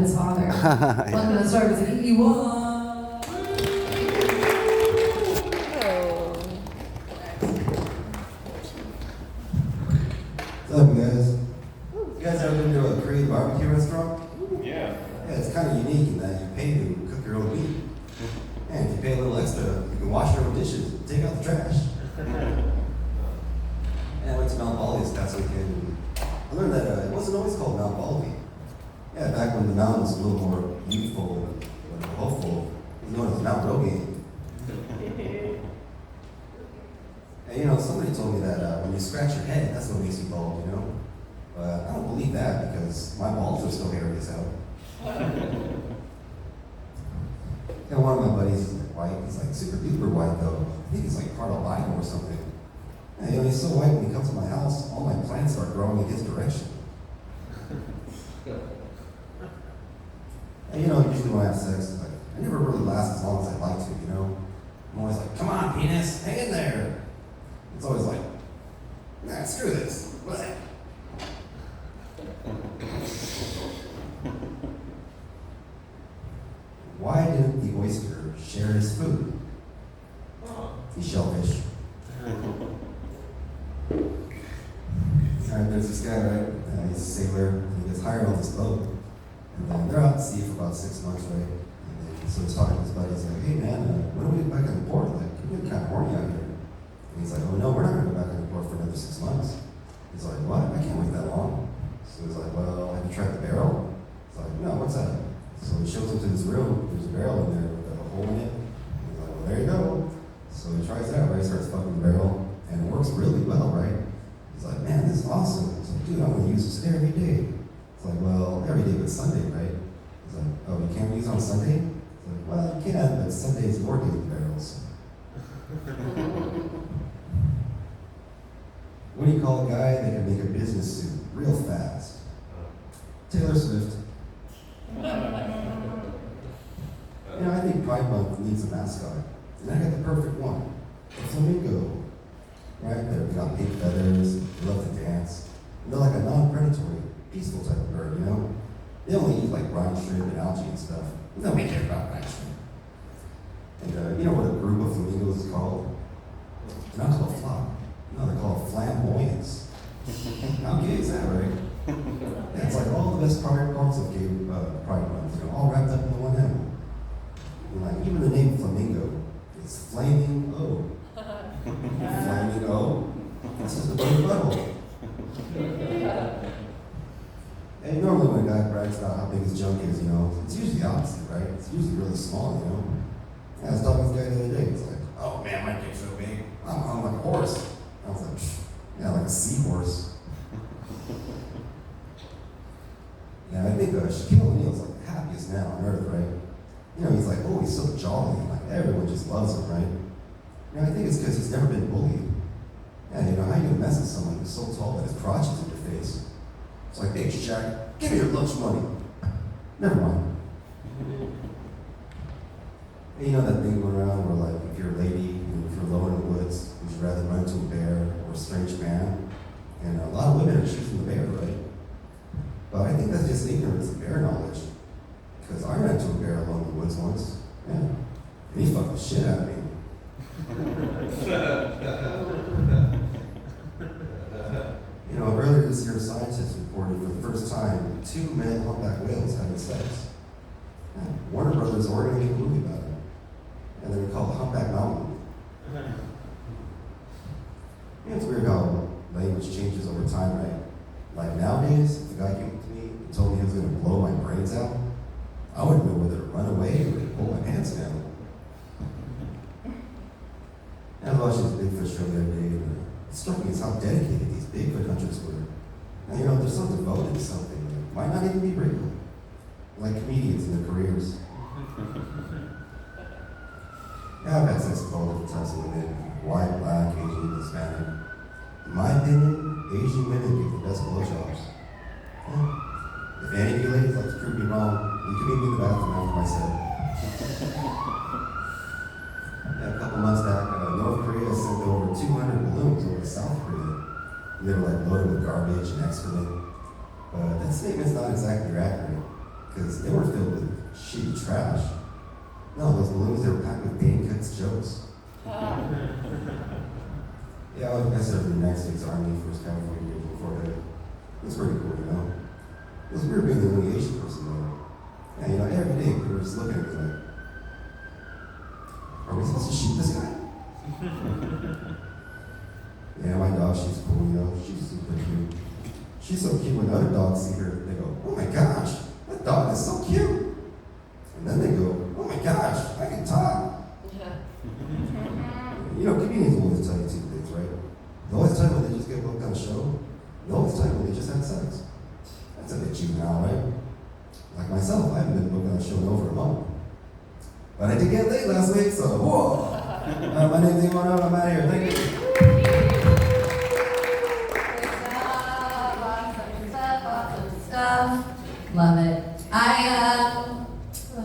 his father. Welcome to the service. He was. What's up, guys? You guys ever been to a Korean barbecue restaurant? Yeah. Yeah, it's kind of unique in that you pay to cook your own meat. And if you pay a little extra, you can wash your own dishes and take out the trash. And I went to Mount Baldy this past weekend. I learned that it wasn't always called Mount Baldy. Yeah, back when the mountain was a little more youthful and hopeful, it was known as Mount Rogaine. And you know, somebody told me that when you scratch your head, that's what makes you bald, you know? But I don't believe that because my balls are still hairy as hell. And one of my buddies is like white. He's like super duper white though. I think he's like part albino or something. And you know, he's so white when he comes to my house, all my plants start growing in his direction. And you know, usually when I have sex, like, I never really last as long as I'd like to, you know? I'm always like, come on, penis, hang in there. It's always like, nah, screw this. What? Why didn't the oyster share his food? He's shellfish. Alright, there's this guy, right? He's a sailor, and he gets hired on this boat. And then they're out at sea for about 6 months, right? And then, so he's talking to his buddy, he's like, hey man, when do we get back on the port? Like, we're getting kind of horny out here. And he's like, oh no, we're not gonna go back on the port for another 6 months. He's like, what? I can't wait that long. So he's like, well, have you tried the barrel? He's like, no, what's that? So he shows him to this room, there's a barrel in there with a hole in it. He's like, well, there you go. So he tries it out, right? He starts fucking the barrel, and it works really well, right? He's like, man, this is awesome. He's like, dude, I'm gonna use this every day. It's like, well, every day but Sunday, right? He's like, oh, you can't use it on Sunday? He's like, well, you can, but Sunday is your day with barrels. What do you call a guy that can make a business suit real fast? Taylor Swift. You know, I think Pride Month needs a mascot. And I got the perfect one. A flamingo. Right? They've got pink feathers, they love to dance. And they're like a non-predatory, peaceful type of bird, you know? They only eat like brine shrimp and algae and stuff. Nobody cares about brine shrimp. And you know what a group of flamingos is called? They're not called a flock. No, they're called flamboyants. How gay is that, right? Yeah, it's like all the best parts of gay Pride Month, you know, all wrapped up in the one animal. And like even the name flamingo is flaming O. Flaming O. This is the bird butthole. And normally when a guy brags about how big his junk is, you know, it's usually the opposite, right? It's usually really small, you know. Yeah, I was talking to this guy the other day. He's like, oh man, my dick's so big. I'm like a horse. I was like, yeah, like a seahorse. Yeah, I think Shaquille O'Neal's like the happiest man on earth, right? You know, he's like, oh, he's so jolly. Like everyone just loves him, right? You know, I think it's because he's never been bullied. Yeah, you know, how you gonna mess with someone who's so tall that his crotch is in your face? It's like, hey, Shaq, give me your lunch money. Never mind. And you know that thing going around where, like, if you're a lady and if you're alone in the woods, would you rather run to a bear or a strange man? And a lot of women are choosing the bear, right? But I think that's just ignorance of bear knowledge. Because I ran into a bear alone in the woods once. Yeah. And he fucked the shit out of me. You know, earlier this year, scientists reported for the first time 2 male humpback whales having sex. Yeah. Warner Brothers are going to make a movie about it. And they're called Humpback Mountain. You know, it's weird how language changes over time, right? Like nowadays, if a guy came to me and told me he was going to blow my brains out, I wouldn't know whether to run away or to pull my pants down. And I was watching this Bigfoot show the other day, and it struck me as how dedicated these Bigfoot hunters were. And you know, they're so devoted to something that might not even be real. Like comedians in their careers. Yeah, I've had sex with all different types of women, white, black, Asian, Hispanic. In my opinion, Asian women give the best blowjobs. Yeah. If any of you ladies like to prove me wrong, you can meet me in the bathroom after my set. Yeah, a couple months back, North Korea sent over 200 balloons over to South Korea. And they were like loaded with garbage and excrement. But that statement's not exactly accurate. because they weren't filled with shitty trash. No, those balloons, they were packed with Dane Cook's jokes. Yeah, I served in the United States Army for California years before that. It was pretty cool, you know. It was weird being the only Asian person there. Yeah, you know, every day people were just looking at me like, are we supposed to shoot this guy? Yeah, my dog, she's cool, you know, she's super cute. She's so cute when other dogs see her, they go, oh my gosh, that dog is so cute. And then they go, oh my gosh, I can talk. You know, comedians always tell you two things, right? They always tell you when they just get booked on a show. They always tell you when they just had sex. That's a bit juvenile, right? Like myself, I haven't been booked on a show in over a month. But I did get late last week, so whoa! My name's Iman, I'm out of here. Thank you. Awesome stuff. Love it.